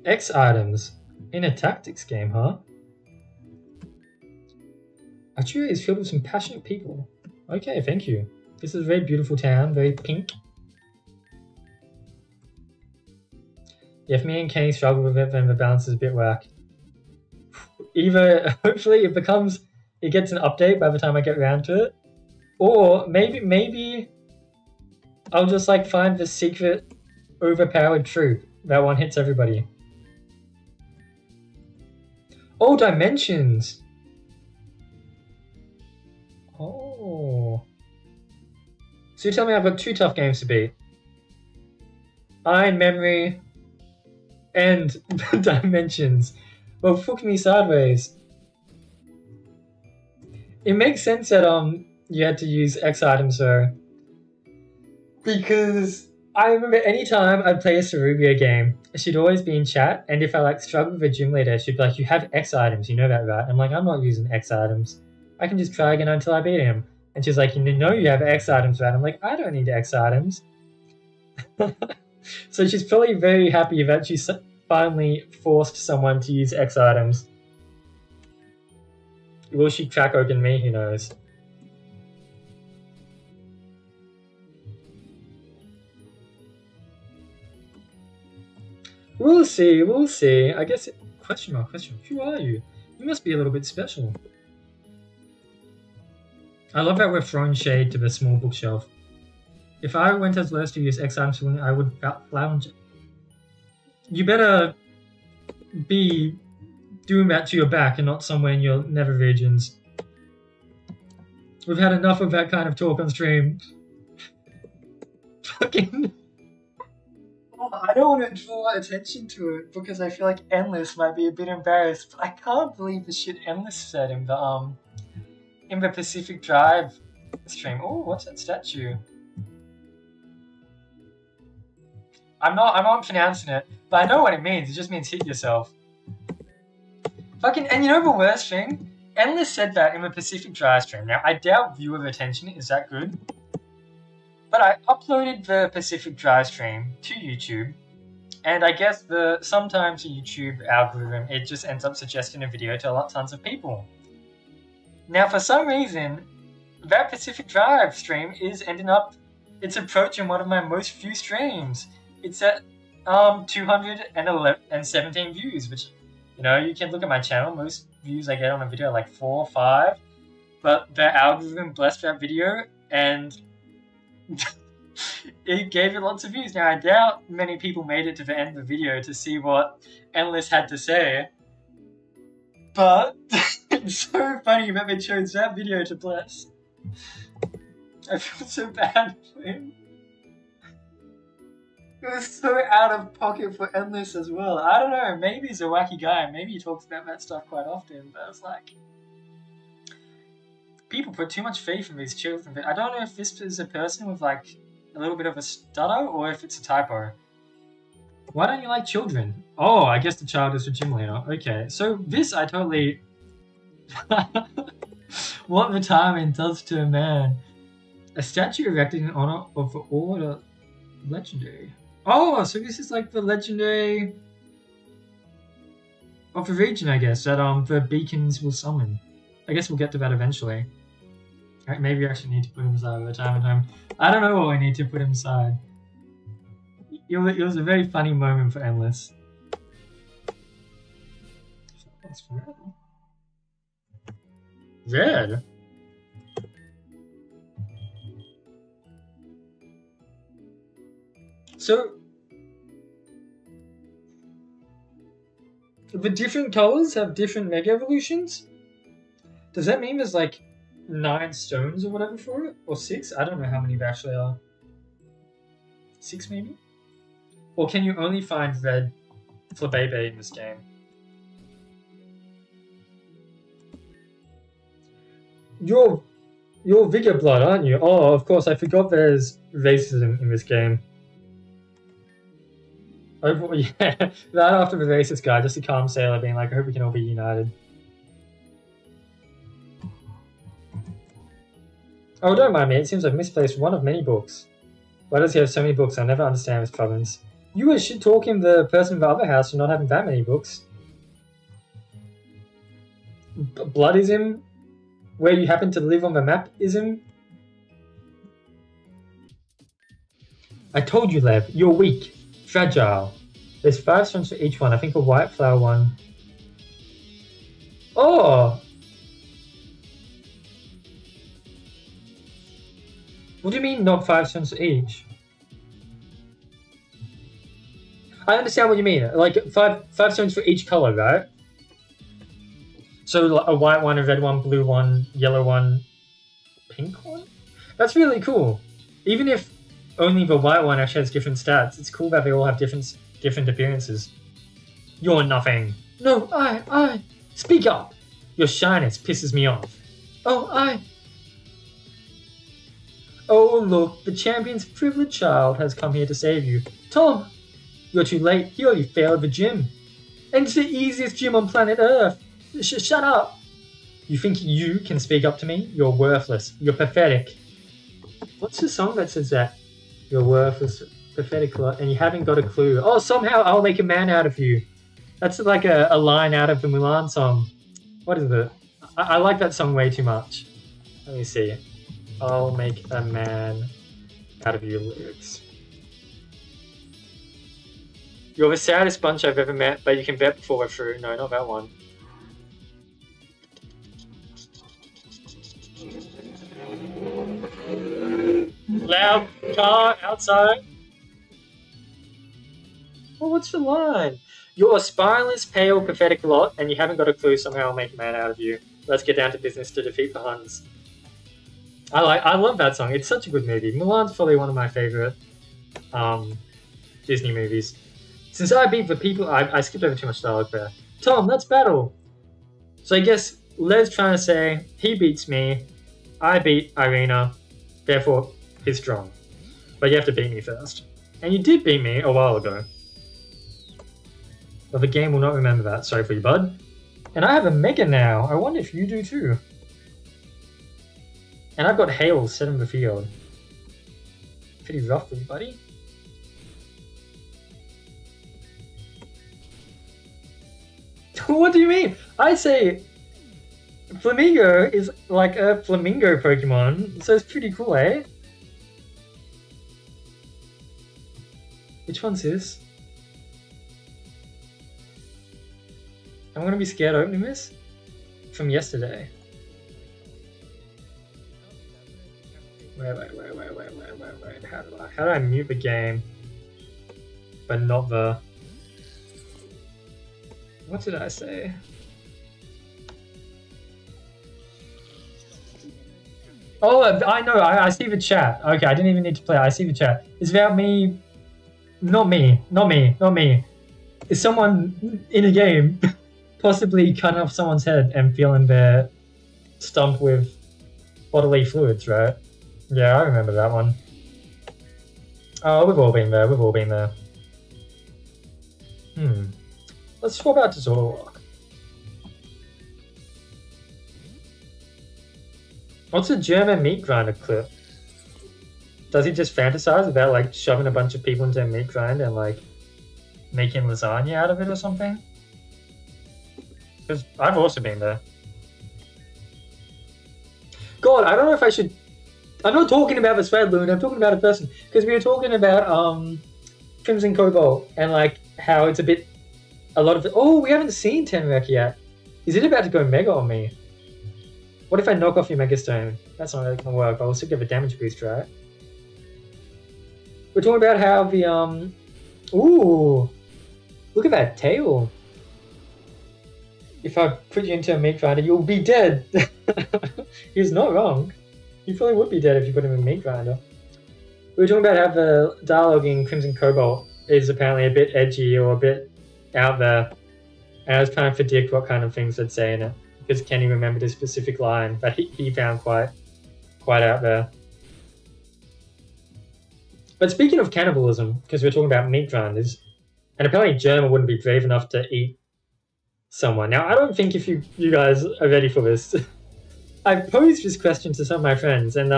X items in a tactics game, huh? Arturia is filled with some passionate people. Okay, thank you. This is a very beautiful town, very pink. Yeah, if me and Kenny struggle with it, then the balance is a bit whack. Either, hopefully it gets an update by the time I get around to it, or maybe I'll just like find the secret overpowered troop that one hits everybody. Oh, dimensions! Oh. So you tell me I've got 2 tough games to beat. Iron Memory and Dimensions. Well, fuck me sideways. It makes sense that you had to use X items though. Because I remember anytime I'd play a Cerubia game, she'd always be in chat, and if I like struggled with a gym leader, she'd be like, "You have X items, you know that, right?" I'm like, "I'm not using X items. I can just try again until I beat him." And she's like, "You know you have X items, right?" I'm like, "I don't need X items." So she's probably very happy that she's finally forced someone to use X items. Will she crack open me? Who knows? We'll see, we'll see. I guess question mark, question mark. Who are you? You must be a little bit special. I love that we're throwing shade to the small bookshelf. If I went as last to use X items, I would lounge. You better be doing that to your back and not somewhere in your nether regions. We've had enough of that kind of talk on stream. Fucking... I don't want to draw attention to it because I feel like Endless might be a bit embarrassed, but I can't believe the shit Endless said in the Pacific Drive stream. Oh, what's that statue? I'm not pronouncing it, but I know what it means. It just means hit yourself. Fucking, and you know the worst thing? Endless said that in the Pacific Drive stream. Now, I doubt viewer retention is that good, but I uploaded the Pacific Drive stream to YouTube, and I guess sometimes the YouTube algorithm, it just ends up suggesting a video to tons of people. Now, for some reason, that Pacific Drive stream it's approaching one of my most viewed streams. It's at 217 views, which, you know, you can look at my channel. Most views I get on a video are like 4 or 5, but the algorithm blessed that video, and it gave it lots of views. Now, I doubt many people made it to the end of the video to see what Endless had to say, but it's so funny that they chose that video to bless. I feel so bad for him. It was so out of pocket for Endless as well. I don't know, maybe he's a wacky guy. Maybe he talks about that stuff quite often, but it's like... people put too much faith in these children. I don't know if this is a person with like a little bit of a stutter or if it's a typo. Why don't you like children? Oh, I guess the child is a gym leader. Okay, so this I totally... What retirement does to a man. A statue erected in honor of the Order Legendary. Oh, so this is like the legendary of the region, I guess, that the beacons will summon. I guess we'll get to that eventually. Right, maybe I actually need to put him aside by the time at home. I don't know what we need to put him aside. It was a very funny moment for Endless. That's red. So, the different colors have different Mega Evolutions? Does that mean there's like 9 stones or whatever for it? Or 6? I don't know how many there actually are. 6 maybe? Or can you only find red Flabebe in this game? You're Vigor Blood, aren't you? Oh, of course, I forgot there's racism in this game. Oh, yeah, right after the racist guy, just a calm sailor being like, I hope we can all be united. Oh, don't mind me, it seems I've misplaced one of many books. Why does he have so many books? I'll never understand this province. You were shit talking the person in the other house for not having that many books. Bloodism, where you happen to live on the map ism. I told you, Lev, you're weak, fragile. There's 5 stones for each one. I think a white flower one. Oh! What do you mean not 5 stones for each? I understand what you mean. Like five stones for each color, right? So a white one, a red one, blue one, yellow one, pink one? That's really cool. Even if only the white one actually has different stats, it's cool that they all have different appearances. You're nothing. No, I. Speak up. Your shyness pisses me off. Oh, I. Oh, look, the champion's privileged child has come here to save you. Tom, you're too late. He already failed the gym. And it's the easiest gym on planet Earth. Shut up. You think you can speak up to me? You're worthless. You're pathetic. What's the song that says that? You're worthless, pathetic, and you haven't got a clue. Oh, somehow I'll make a man out of you. That's like a line out of the Mulan song. What is it? I like that song way too much. Let me see. I'll make a man out of you lyrics. You're the saddest bunch I've ever met, but you can bet before we're through. No, not that one. Loud car outside. Well, what's the line? You're a spineless, pale, pathetic lot, and you haven't got a clue. Somehow I'll make a man out of you. Let's get down to business to defeat the Huns. I love that song. It's such a good movie. Mulan's probably one of my favorite Disney movies. Since I beat the people, I skipped over too much dialogue there. Tom, let's battle. So I guess Lev's trying to say he beats me, I beat Irina, therefore he's strong. But you have to beat me first. And you did beat me a while ago. But the game will not remember that. Sorry for you, bud. And I have a Mega now. I wonder if you do too. And I've got Hail set in the field. Pretty rough for you, buddy. What do you mean? I say Flamingo is like a flamingo Pokemon, so it's pretty cool, eh? Which one's this? I'm gonna be scared opening this from yesterday. Wait. How do I mute the game? But not the... What did I say? Oh, I know. I see the chat. Okay, I didn't even need to play. I see the chat. It's about me. Not me. It's someone in a game possibly cutting off someone's head and feeling their stump with bodily fluids, right? Yeah, I remember that one. Oh, we've all been there. Let's swap out to Zoroark. What's a German meat grinder clip? Does he just fantasize about like shoving a bunch of people into a meat grinder and like making lasagna out of it or something? Because I've also been there. God, I don't know if I should... I'm not talking about the Thread Loon, I'm talking about a person. Because we were talking about Crimson Cobalt and like how it's a lot of it. Oh, we haven't seen Tenrek yet. Is it about to go Mega on me? What if I knock off your Mega Stone? That's not really gonna work, but I'll still give a damage boost, right? We're talking about how the ooh, look at that tail. If I put you into a meat grinder, you'll be dead. He's not wrong. You probably would be dead if you put him in a meat grinder. We were talking about how the dialogue in Crimson Cobalt is apparently a bit edgy or a bit out there. And I was trying to predict what kind of things they'd say in it. Because Kenny remembered a specific line that he found quite out there. But speaking of cannibalism, because we're talking about meat grinders, and apparently Germa wouldn't be brave enough to eat someone. Now, I don't think if you guys are ready for this. I've posed this question to some of my friends, and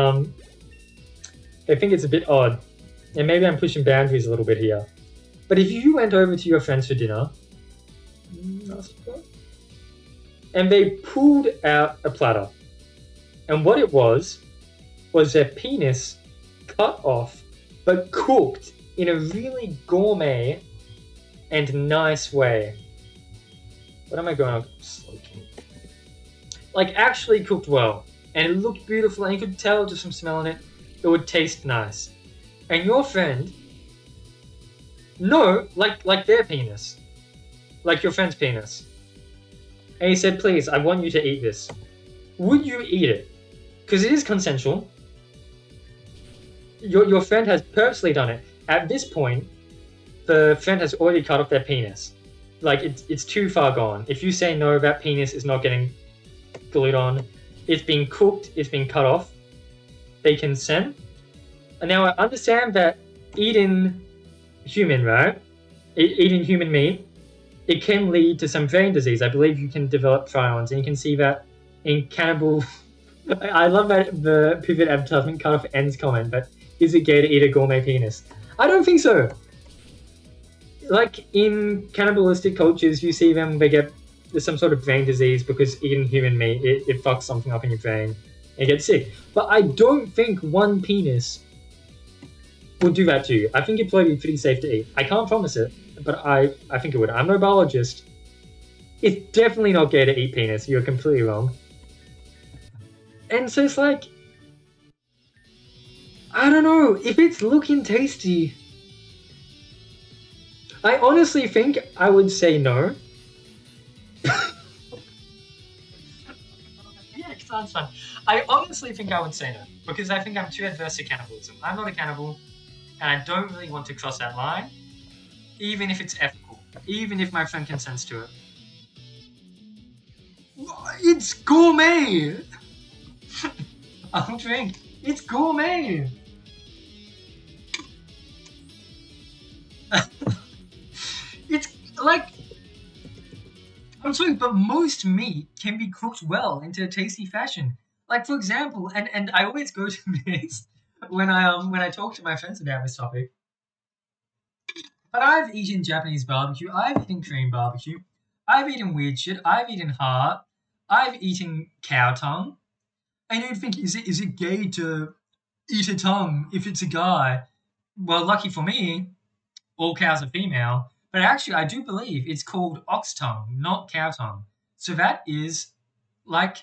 they think it's a bit odd. And maybe I'm pushing boundaries a little bit here. But if you went over to your friends for dinner, and they pulled out a platter, and what it was their penis cut off, but cooked in a really gourmet and nice way. What am I going on? Like, actually cooked well. And it looked beautiful, and you could tell just from smelling it, it would taste nice. And your friend, no, like their penis. Like your friend's penis. And he said, please, I want you to eat this. Would you eat it? Because it is consensual. Your friend has purposely done it. At this point, the friend has already cut off their penis. Like, it's too far gone. If you say no, that penis is not getting glued on. It's been cooked, it's been cut off. They consent. And now I understand that eating human, right? Eating human meat, it can lead to some vein disease. I believe you can develop prions, and you can see that in cannibal... I love that the pivot advertisement cut off ends comment, but is it gay to eat a gourmet penis? I don't think so. Like, in cannibalistic cultures, you see them, they get some sort of vein disease because eating human meat, it fucks something up in your brain and you get sick. But I don't think one penis will do that to you. I think it'd probably be pretty safe to eat. I can't promise it, but I think it would. I'm no biologist. It's definitely not gay to eat penis. You're completely wrong. And so it's like, I don't know, if it's looking tasty, I honestly think I would say no. Yeah, it sounds fun. I honestly think I would say no, because I think I'm too adverse to cannibalism. I'm not a cannibal, and I don't really want to cross that line, even if it's ethical, even if my friend consents to it. It's gourmet! I'll drink. It's gourmet! It's like... I'm sorry, but most meat can be cooked well into a tasty fashion. Like, for example, and I always go to this when I talk to my friends about this topic. But I've eaten Japanese barbecue, I've eaten Korean barbecue, I've eaten weird shit, I've eaten heart, I've eaten cow tongue. And you'd think, is it gay to eat a tongue if it's a guy? Well, lucky for me, all cows are female. But actually, I do believe it's called ox tongue, not cow tongue. So that is like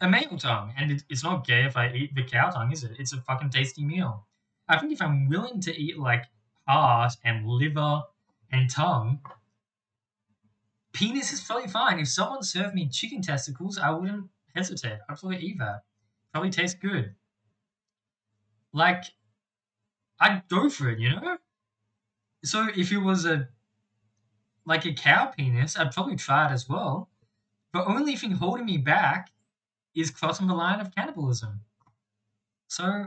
a male tongue. And it's not gay if I eat the cow tongue, is it? It's a fucking tasty meal. I think if I'm willing to eat like heart and liver and tongue, penis is probably fine. If someone served me chicken testicles, I wouldn't hesitate. I'd probably eat that. Probably tastes good. Like, I'd go for it, you know? So if it was a cow penis, I'd probably try it as well. The only thing holding me back is crossing the line of cannibalism. So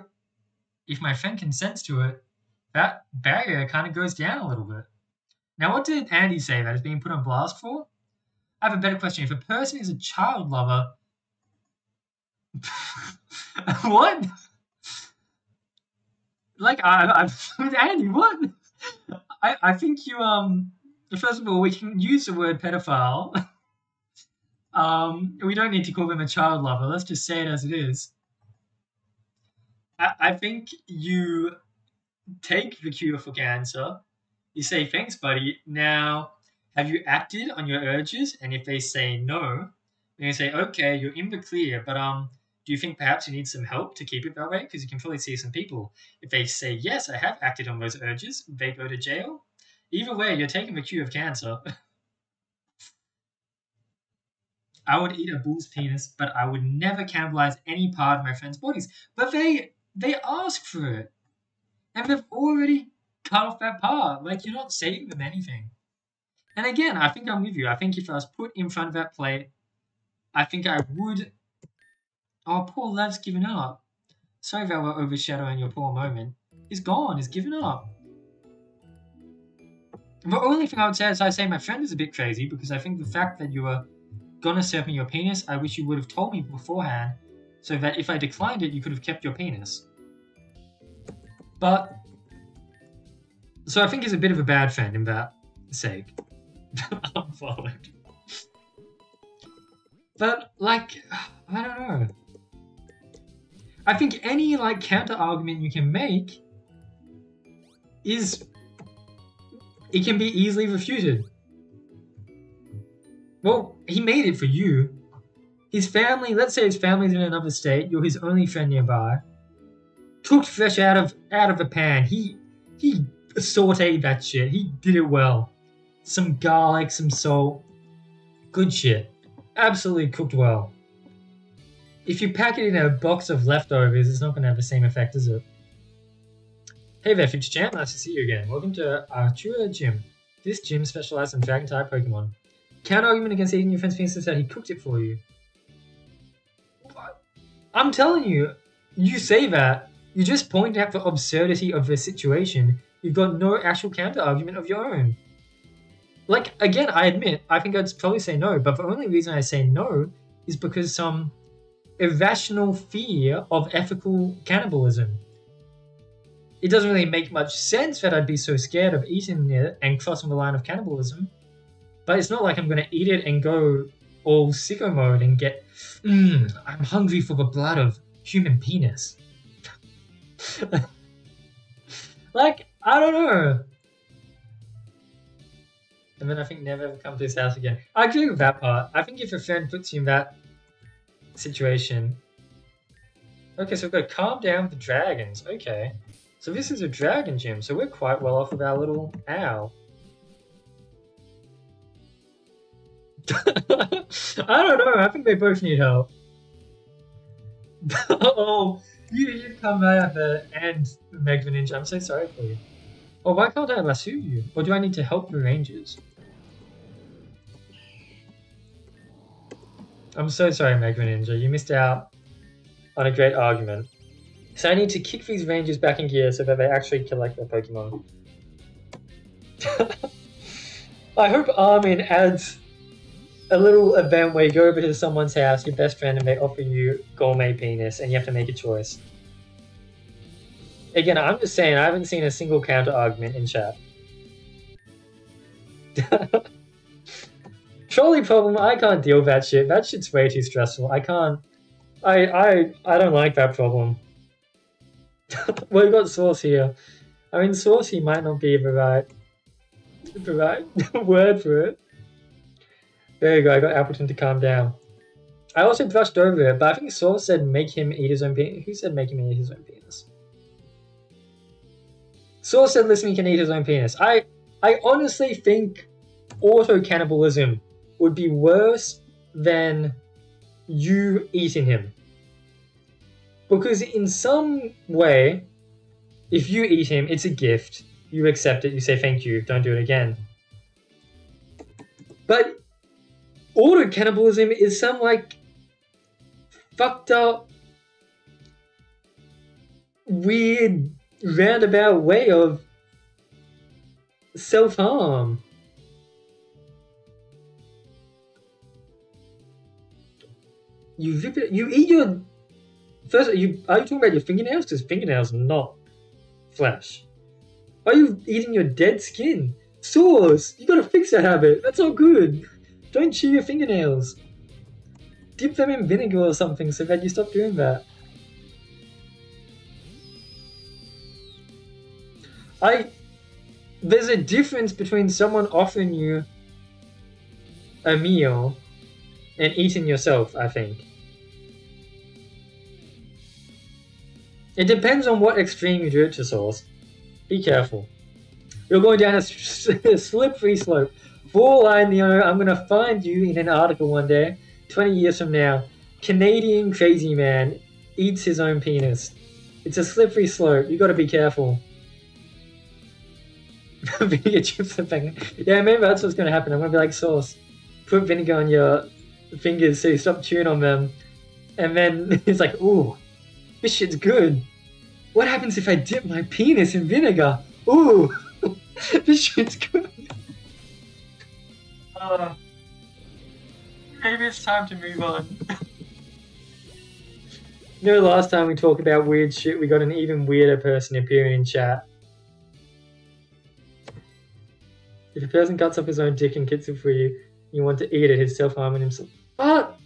if my friend consents to it, that barrier kind of goes down a little bit. Now, what did Andy say that is being put on blast for? I have a better question. If a person is a child lover... What? Like, I'm with Andy, what? I think you, first of all, we can use the word pedophile. We don't need to call them a child lover. Let's just say it as it is. I think you take the cure for cancer. You say, thanks, buddy. Now, have you acted on your urges? And if they say no, then you say, okay, you're in the clear, but do you think perhaps you need some help to keep it that way? Because you can probably see some people. If they say, yes, I have acted on those urges, they go to jail. Either way, you're taking the cure of cancer. I would eat a bull's penis, but I would never cannibalize any part of my friends' bodies. But they ask for it. And they've already cut off that part. Like, you're not saving them anything. And again, I think I'm with you. I think if I was put in front of that plate, I think I would... Oh, poor Lev's given up. Sorry that we're overshadowing your poor moment. He's gone. He's given up. The only thing I would say is I say my friend is a bit crazy because I think the fact that you were going to serve me your penis, I wish you would have told me beforehand so that if I declined it, you could have kept your penis. But So I think he's a bit of a bad friend in that sake. Unfollowed. But, like, I don't know. I think any, like, counter-argument you can make is... It can be easily refuted. Well, he made it for you. His family, let's say his family's in another state, you're his only friend nearby. Cooked fresh out of a pan. He sauteed that shit. He did it well. Some garlic, some salt. Good shit. Absolutely cooked well. If you pack it in a box of leftovers, it's not going to have the same effect, is it? Hey there, Future Champ. Nice to see you again. Welcome to Artura Gym. This gym specializes in Dragon-type Pokemon. Counter-argument against eating your friend's penis is that he cooked it for you. I'm telling you, you say that, you just point out the absurdity of the situation. You've got no actual counter-argument of your own. Like, again, I admit, I think I'd probably say no, but the only reason I say no is because some irrational fear of ethical cannibalism. It doesn't really make much sense that I'd be so scared of eating it and crossing the line of cannibalism, but it's not like I'm going to eat it and go all sicko mode and get, I'm hungry for the blood of human penis. Like, I don't know. And then I think never ever come to his house again. I agree with that part. I think if a friend puts you in that situation... Okay, so we've got to calm down with the dragons. Okay. So this is a dragon gym, so we're quite well off with our little owl. I don't know, I think they both need help. Oh, you come right at the end, Meg the Ninja. I'm so sorry for you. Oh, why can't I lasso you? Or do I need to help the rangers? I'm so sorry, Meg the Ninja. You missed out on a great argument. So I need to kick these rangers back in gear so that they actually collect their Pokemon. I hope Armin adds a little event where you go over to someone's house, your best friend, and they offer you gourmet penis, and you have to make a choice. Again, I'm just saying, I haven't seen a single counter argument in chat. Trolley problem, I can't deal with that shit. That shit's way too stressful. I can't. I don't like that problem. Well, we've got Sauce here. I mean, Saucy might not be the right word for it. There you go, I got Appleton to calm down. I also brushed over it, but I think Sauce said make him eat his own penis. Who said make him eat his own penis? Sauce said listen, he can eat his own penis. I honestly think auto-cannibalism would be worse than you eating him. Because in some way, if you eat him, it's a gift. You accept it, you say thank you, don't do it again. But auto-cannibalism is some, like, fucked up, weird, roundabout way of self-harm. You rip it, you eat your... First, are you talking about your fingernails? Because fingernails are not flesh. Are you eating your dead skin? Sauce! You gotta fix that habit. That's not good. Don't chew your fingernails. Dip them in vinegar or something so that you stop doing that. There's a difference between someone offering you a meal and eating yourself, I think. It depends on what extreme you do it to, Sauce. Be careful. You're going down a slippery slope. For all I know, I'm gonna find you in an article one day, 20 years from now. Canadian crazy man eats his own penis. It's a slippery slope. You gotta be careful. Vinegar chips the finger. Yeah, maybe that's what's gonna happen. I'm gonna be like, Sauce, put vinegar on your fingers so you stop chewing on them. And then it's like, ooh, this shit's good. What happens if I dip my penis in vinegar? Ooh, this shit's good. Maybe it's time to move on. You know, last time we talked about weird shit, we got an even weirder person appearing in chat. If a person cuts off his own dick and kicks it for you, you want to eat it, he's self-harming himself. But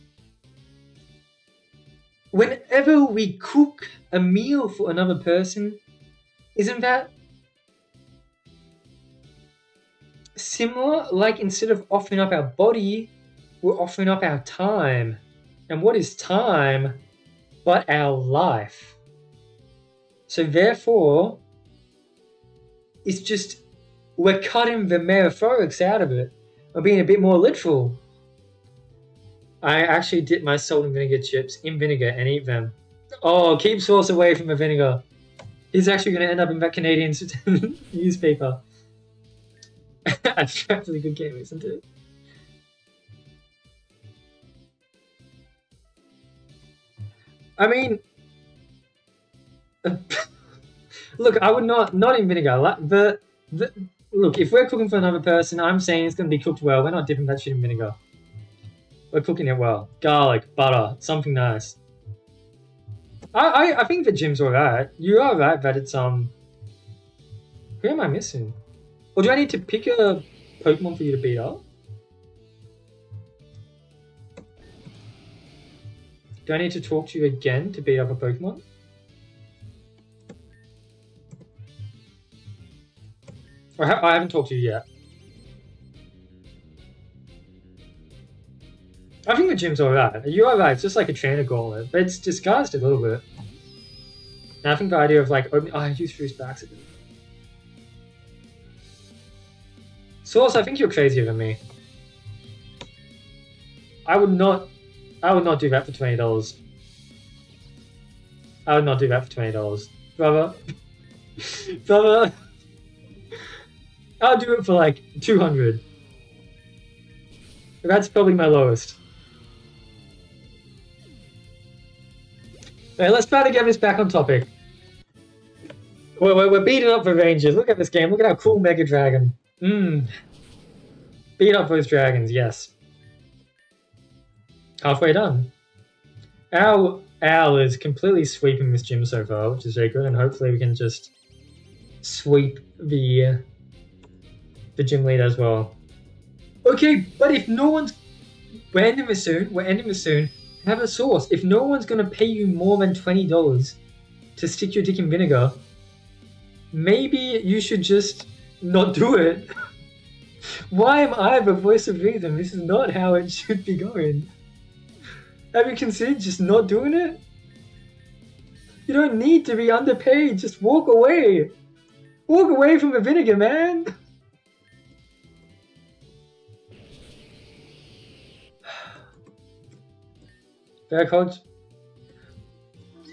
whenever we cook a meal for another person, isn't that similar? Like, instead of offering up our body, we're offering up our time. And what is time but our life? So therefore, it's just, we're cutting the metaphorics out of it. We're being a bit more literal. I actually dip my salt and vinegar chips in vinegar and eat them. Oh, keep sauce away from the vinegar. It's actually going to end up in that Canadian newspaper. That's actually a good game, isn't it? I mean, look, I would not in vinegar. Look, if we're cooking for another person, I'm saying it's going to be cooked well. We're not dipping that shit in vinegar. We're cooking it well. Garlic, butter, something nice. I think the gym's alright. You are right that it's Who am I missing? Or do I need to pick a Pokemon for you to beat up? Do I need to talk to you again to beat up a Pokemon? Or I haven't talked to you yet. I think the gym's alright. You are right, it's just like a trainer gauntlet, but it's disguised a little bit. And I think the idea of like opening... Oh, I used Fruits by accident. Source, I think you're crazier than me. I would not do that for $20. I would not do that for $20. Brother. Brother. I'll do it for like 200. That's probably my lowest. Alright, let's try to get this back on topic. We're beating up the Rangers. Look at this game. Look at our cool Mega Dragon. Beat up those dragons, yes. Halfway done. Our Owl is completely sweeping this gym so far, which is very good, and hopefully we can just sweep the gym lead as well. Okay, but if no one's... We're ending this soon. Have a source. If no one's going to pay you more than $20 to stick your dick in vinegar, maybe you should just not do it. Why am I the voice of reason? This is not how it should be going. Have you considered just not doing it? You don't need to be underpaid. Just walk away. Walk away from the vinegar, man. Coach.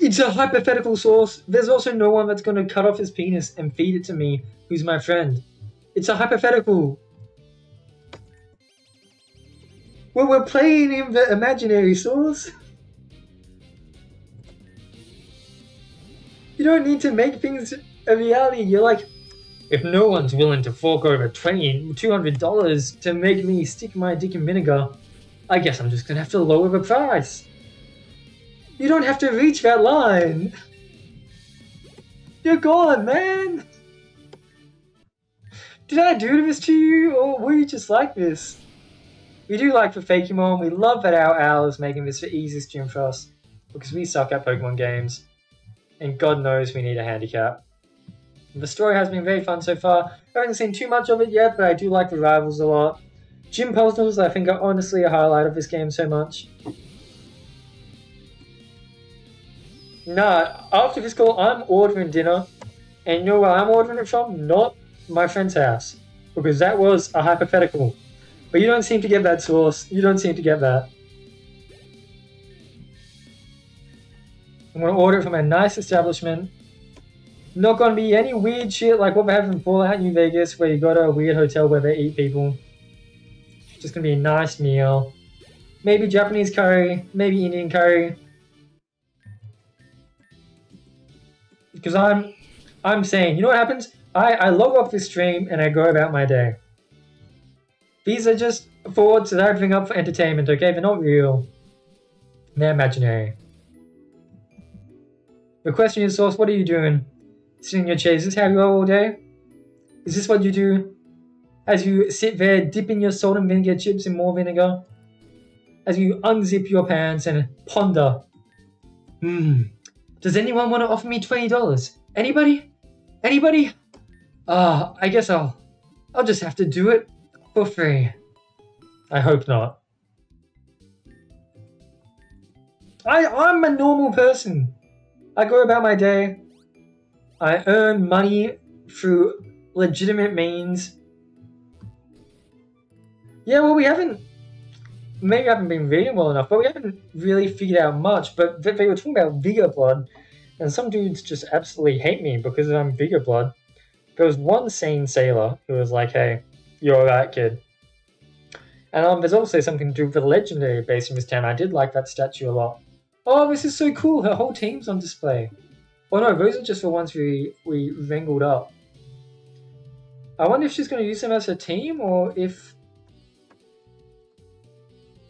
It's a hypothetical source. There's also no one that's going to cut off his penis and feed it to me who's my friend. It's a hypothetical. Well, we're playing in the imaginary source. You don't need to make things a reality. You're like, if no one's willing to fork over $200 to make me stick my dick in vinegar, I guess I'm just going to have to lower the price. You don't have to reach that line. You're gone, man. Did I do this to you, or were you just like this? We do like the Pokémon. We love that our Owl is making this the easiest gym for us, because we suck at Pokemon games. And God knows we need a handicap. The story has been very fun so far. I haven't seen too much of it yet, but I do like the rivals a lot. Gym puzzles, I think, are honestly a highlight of this game so much. Nah, after this call, I'm ordering dinner. And you know where I'm ordering it from? Not my friend's house. Because that was a hypothetical. But you don't seem to get that source. You don't seem to get that. I'm going to order it from a nice establishment. Not going to be any weird shit like what they have in Fallout New Vegas, where you go to a weird hotel where they eat people. Just going to be a nice meal. Maybe Japanese curry, maybe Indian curry. Because I'm saying, you know what happens? I log off this stream and I go about my day. These are just thoughts that I bring up for entertainment, okay? They're not real. They're imaginary. The question is, Source, what are you doing? Sitting in your chair, is this how you go all day? Is this what you do? As you sit there dipping your salt and vinegar chips in more vinegar. As you unzip your pants and ponder. Does anyone want to offer me $20? Anybody? Anybody? I guess I'll just have to do it for free. I hope not. I'm a normal person. I go about my day. I earn money through legitimate means. Yeah, well, maybe I haven't been reading well enough, but we haven't really figured out much. But they were talking about Vigor Blood, and some dudes just absolutely hate me because I'm Vigor Blood. There was one sane sailor who was like, hey, you're alright, kid. And there's also something to do with the legendary base in this town. I did like that statue a lot. Oh, this is so cool. Her whole team's on display. Oh no, those are just the ones we wrangled up. I wonder if she's going to use them as her team, or if...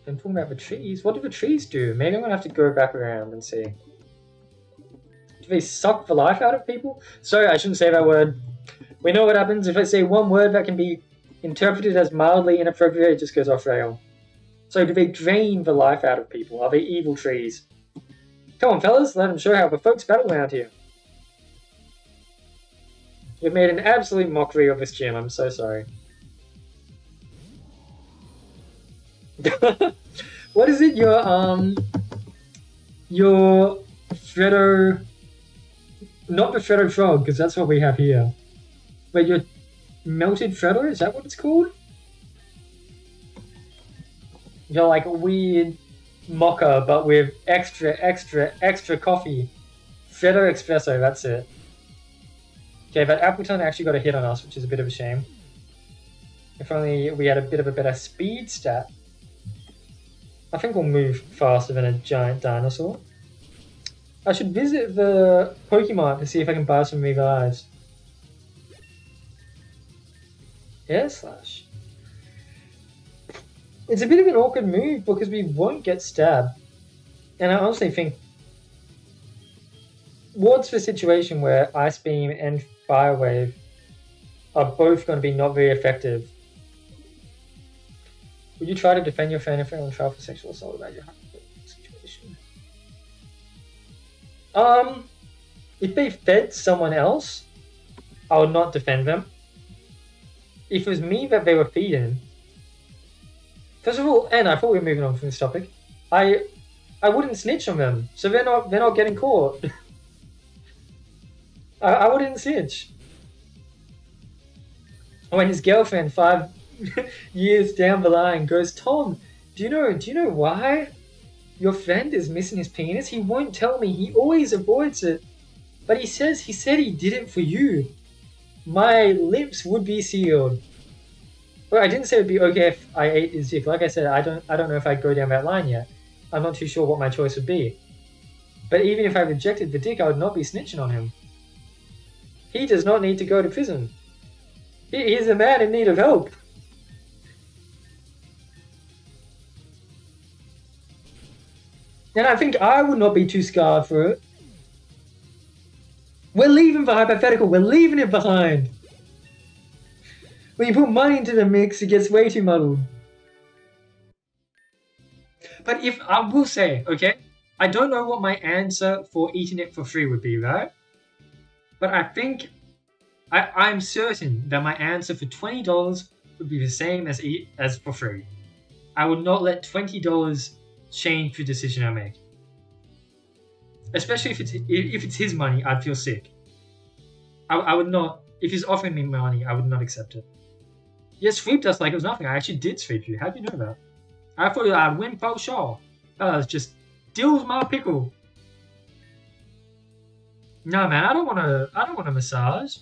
I'm talking about the trees. What do the trees do? Maybe I'm going to have to go back around and see. Do they suck the life out of people? Sorry, I shouldn't say that word. We know what happens if I say one word that can be interpreted as mildly inappropriate, it just goes off rail. So do they drain the life out of people? Are they evil trees? Come on, fellas, let them show how the folks battle around here. We've made an absolute mockery of this gym, I'm so sorry. What is it? Your Freddo... Not the Freddo Frog, because that's what we have here. But your melted Freddo, is that what it's called? You're like a weird mocha, but with extra coffee. Freddo Espresso, that's it. Okay, but Appleton actually got a hit on us, which is a bit of a shame. If only we had a bit of a better speed stat. I think we'll move faster than a giant dinosaur. I should visit the Pokemon to see if I can buy some revives. Air Slash. It's a bit of an awkward move because we won't get stabbed. And I honestly think... What's the situation where Ice Beam and Fire Wave are both going to be not very effective? Would you try to defend your fan if you're on trial for sexual assault about your situation? If they fed someone else, I would not defend them. If it was me that they were feeding... First of all, and I thought we were moving on from this topic, I wouldn't snitch on them, so they're not getting caught. I wouldn't snitch. When his girlfriend 5 years down the line goes, Tom, do you know why your friend is missing his penis? He won't tell me. He always avoids it. But he said he did it for you. My lips would be sealed. Well, I didn't say it would be okay if I ate his dick. Like I said, I don't know if I'd go down that line yet. I'm not too sure what my choice would be. But even if I rejected the dick, I would not be snitching on him. He does not need to go to prison. He is a man in need of help. And I think I would not be too scarred for it. We're leaving the hypothetical. We're leaving it behind. When you put money into the mix, it gets way too muddled. But if I will say, okay, I don't know what my answer for eating it for free would be, right? But I think I'm certain that my answer for $20 would be the same as for free. I would not let $20 change the decision I make. Especially if it's his money, I'd feel sick. I would not. If he's offering me money, I would not accept it. You sweeped us like it was nothing. I actually did sweep you. How do you know that? I thought I'd win for sure. That was just deals my pickle. No man, I don't want a massage.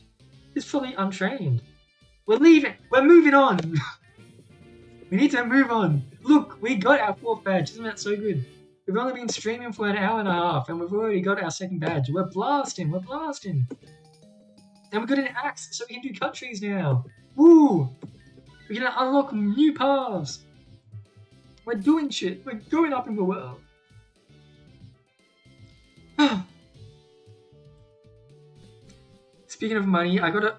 He's fully untrained. We're leaving. We're moving on. We need to move on. Look, we got our 4th badge. Isn't that so good? We've only been streaming for an hour and a half, and we've already got our 2nd badge. We're blasting. We're blasting. And we've got an axe, so we can do countries now. Woo! We're gonna unlock new paths. We're doing shit. We're going up in the world. Speaking of money, I gotta...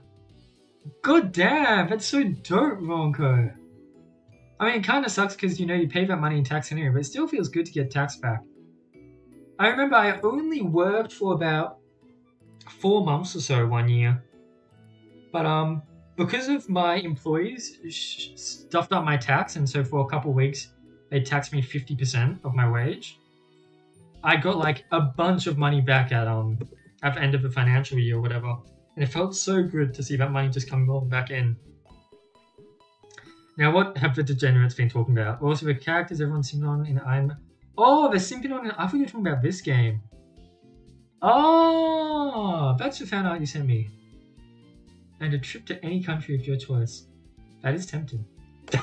God damn, that's so dope, Ronco. I mean, it kind of sucks because, you know, you pay that money in tax anyway, but it still feels good to get tax back. I remember I only worked for about 4 months or so one year. But because of my employees stuffed up my tax, and so for a couple of weeks, they taxed me 50% of my wage. I got like a bunch of money back at the end of the financial year or whatever. And it felt so good to see that money just come rolling back in. Now, what have the degenerates been talking about? Also, the characters everyone's simping on in I'm... Oh, they're simping on in... I thought you were talking about this game. Oh, that's the fan art you sent me. And a trip to any country of your choice. That is tempting.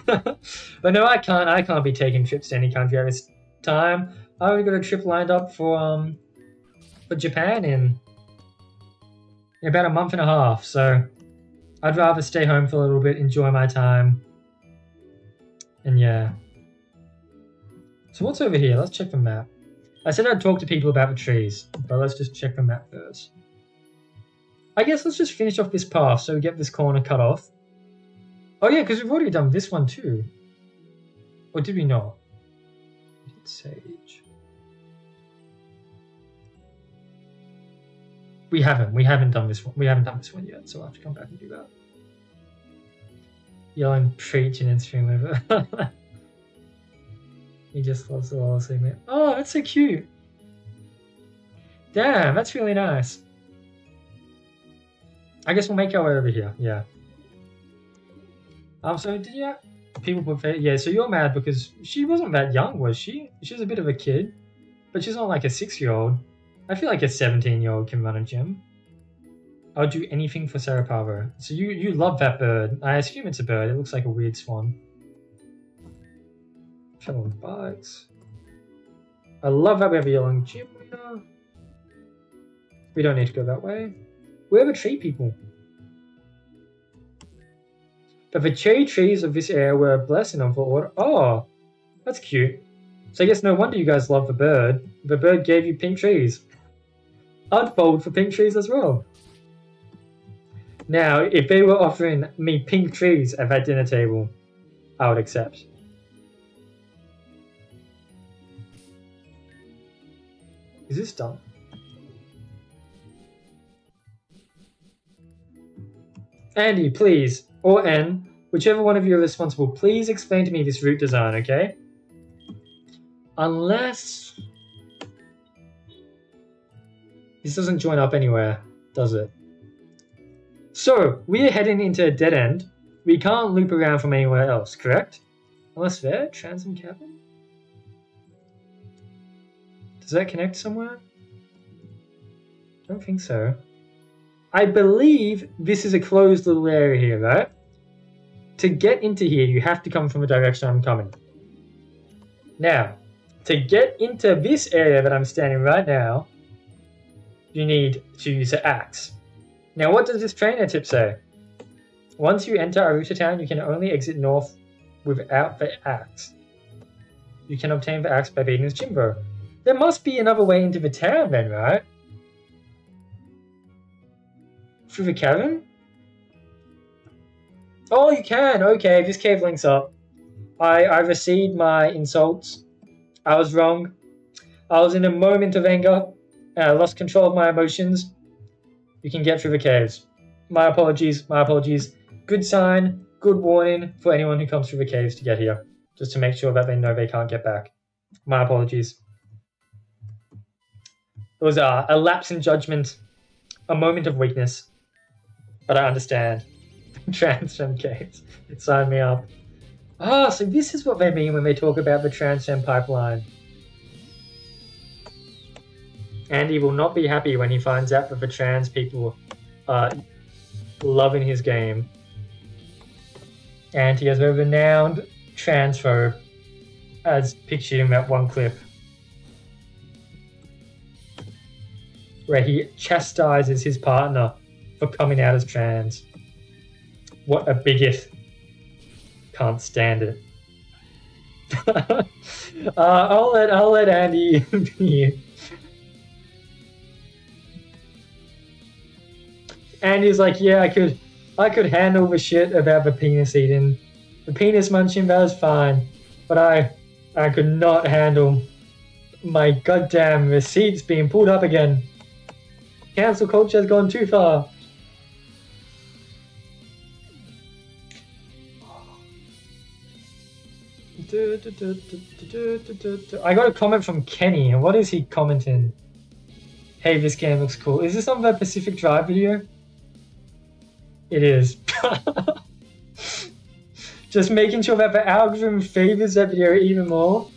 But no, I can't be taking trips to any country at this time. I already got a trip lined up for Japan in about a month and a half, so I'd rather stay home for a little bit, enjoy my time. And yeah. So what's over here? Let's check the map. I said I'd talk to people about the trees, but let's just check the map first. I guess let's just finish off this path so we get this corner cut off. Oh yeah, because we've already done this one too. Or did we not? Sage. We haven't done this one. We haven't done this one yet, so I'll have to come back and do that. Yelling preach and stream over. He just loves the whole segment. Oh, that's so cute. Damn, that's really nice. I guess we'll make our way over here. Yeah. So did you? People put yeah. So you're mad because she wasn't that young, was she? She was a bit of a kid, but she's not like a 6-year-old. I feel like a 17-year-old can run a gym. I'll do anything for Sarah Pavo. So you love that bird. I assume it's a bird. It looks like a weird swan. Travel on bikes. I love that we have a yellow gym leader. We don't need to go that way. Where are the tree people? But the cherry trees of this area were a blessing of the order. Oh, that's cute. So I guess no wonder you guys love the bird. The bird gave you pink trees. I'd fold for pink trees as well. Now, if they were offering me pink trees at that dinner table, I would accept. Is this done? Andy, please, or N, whichever one of you are responsible, please explain to me this route design, okay? Unless... this doesn't join up anywhere, does it? So, we're heading into a dead end. We can't loop around from anywhere else, correct? Unless there, transom cabin? Does that connect somewhere? Don't think so. I believe this is a closed little area here, right? To get into here, you have to come from the direction I'm coming. Now, to get into this area that I'm standing right now, you need to use an axe. Now, what does this trainer tip say? Once you enter Arusha town, you can only exit north without the axe. You can obtain the axe by beating this Jimbo. There must be another way into the town then, right? Through the cavern? Oh, you can! Okay, this cave links up. I received my insults. I was wrong. I was in a moment of anger, and I lost control of my emotions. You can get through the caves. My apologies, my apologies. Good sign, good warning for anyone who comes through the caves to get here. Just to make sure that they know they can't get back. My apologies. It was a lapse in judgment. A moment of weakness. But I understand. Transcend caves. Sign me up. Ah, so this is what they mean when they talk about the Transcend pipeline. Andy will not be happy when he finds out that the trans people are loving his game. And he has a renowned transphobe, as pictured in that one clip, where he chastises his partner for coming out as trans. What a bigot. Can't stand it. I'll let Andy be. Andy's like, yeah, I could I could handle the shit about the penis eating. The penis munching, that was fine. But I could not handle my goddamn receipts being pulled up again. Cancel culture has gone too far. I got a comment from Kenny, and what is he commenting? Hey, this game looks cool. Is this on the Pacific Drive video? It is. Just making sure that the algorithm favors that video even more.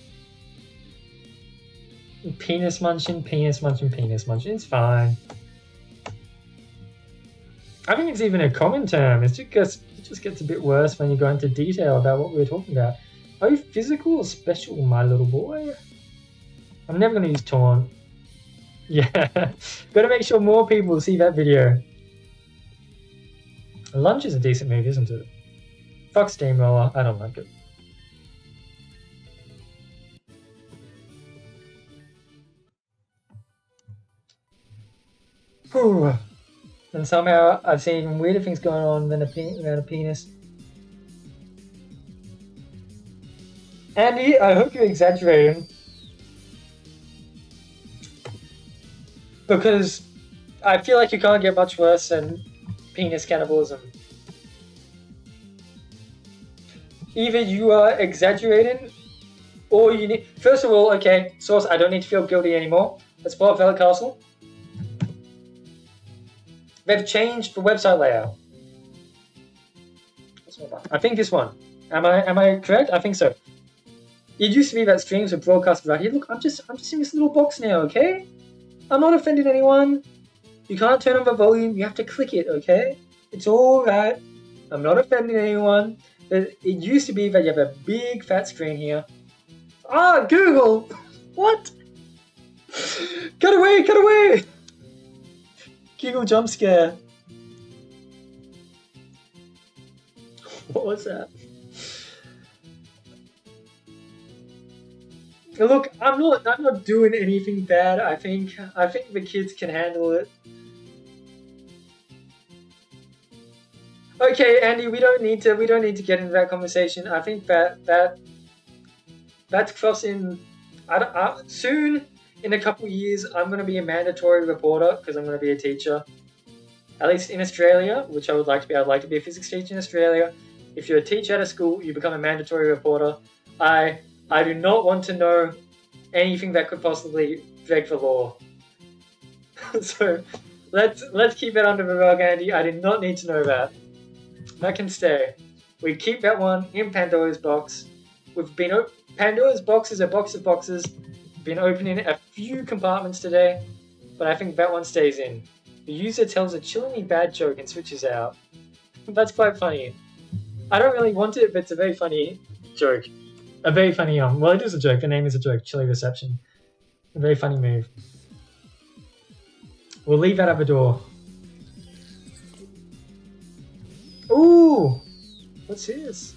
Penis munching, penis munching, penis munching. It's fine. I think it's even a common term. It just gets a bit worse when you go into detail about what we were talking about. Are you physical or special, my little boy? I'm never going to use taunt. Yeah. Gotta make sure more people see that video. Lunge is a decent move, isn't it? Fuck Steamroller. I don't like it. Whew. And somehow I've seen even weirder things going on than a penis. Andy, I hope you're exaggerating. Because I feel like you can't get much worse than penis cannibalism. Either you are exaggerating, or you need... First of all, okay, source, I don't need to feel guilty anymore. Let's pull up Velvet Castle. They've changed the website layout. I think this one. Am I correct? I think so. It used to be that streams were broadcast right here. Look, I'm just in this little box now, okay? I'm not offending anyone. You can't turn on the volume. You have to click it, okay? It's all right. I'm not offending anyone. It used to be that you have a big fat screen here. Ah, Google! What? Cut away! Cut away! Google jump scare. What was that? Look, I'm not doing anything bad. I think the kids can handle it. Okay, Andy, we don't need to get into that conversation. I think that's crossing. Soon, in a couple of years, I'm going to be a mandatory reporter because I'm going to be a teacher. At least in Australia, which I would like to be. I'd like to be a physics teacher in Australia. If you're a teacher at a school, you become a mandatory reporter. I do not want to know anything that could possibly break the law. So let's keep that under the rug, Andy. I did not need to know that. That can stay. We keep that one in Pandora's box. Pandora's box is a box of boxes. Been opening a few compartments today, but I think that one stays in. The user tells a chillingly bad joke and switches out. That's quite funny. I don't really want it, but it's a very funny joke. A very funny, well, it is a joke. The name is a joke. Chilly reception. A very funny move. We'll leave that at the door. Ooh! What's this?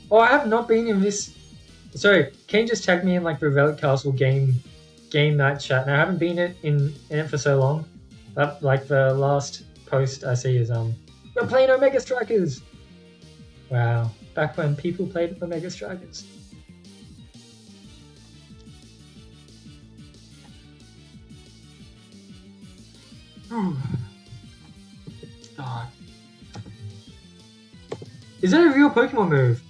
Oh, I have not been in this... Sorry, can you just tag me in like the Relic Castle game night chat? Now, I haven't been in it for so long. But like the last post I see is we're playing Omega Strikers! Wow, back when people played Omega Strikers. Oh. Is that a real Pokemon move?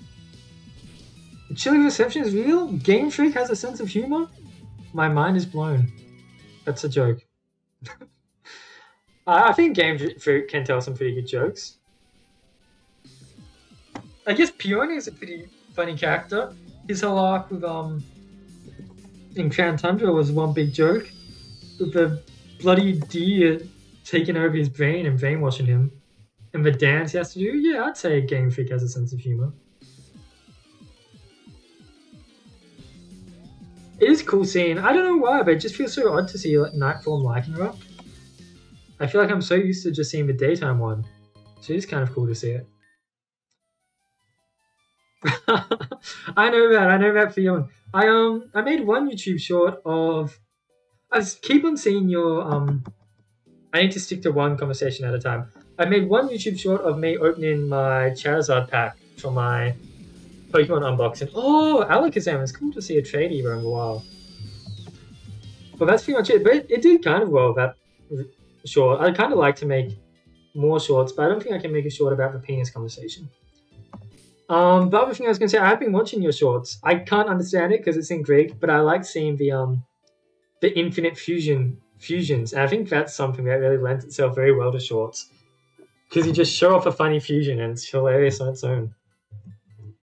The chilly reception is real? Game Freak has a sense of humor? My mind is blown. That's a joke. I think Game Freak can tell some pretty good jokes. I guess Peony is a pretty funny character. His whole arc with in Crown Tundra was one big joke. With the bloody deer taking over his brain and brainwashing him. And the dance he has to do, yeah, I'd say Game Freak has a sense of humor. It is cool seeing, I don't know why, but it just feels so odd to see like, Nightform Lycanroc. I feel like I'm so used to just seeing the daytime one. So it's kind of cool to see it. I know that feeling. I made one YouTube short of, I keep on seeing your I need to stick to one conversation at a time. I made one YouTube short of me opening my Charizard pack for my Pokemon unboxing. Oh, Alakazam, it's cool to see a tradie for a while. Well, that's pretty much it. But it did kind of well, that short. I'd kind of like to make more shorts, but I don't think I can make a short about the penis conversation. The other thing I was going to say, I've been watching your shorts. I can't understand it because it's in Greek, but I like seeing the infinite fusions. And I think that's something that really lends itself very well to shorts. Because you just show off a funny fusion and it's hilarious on its own.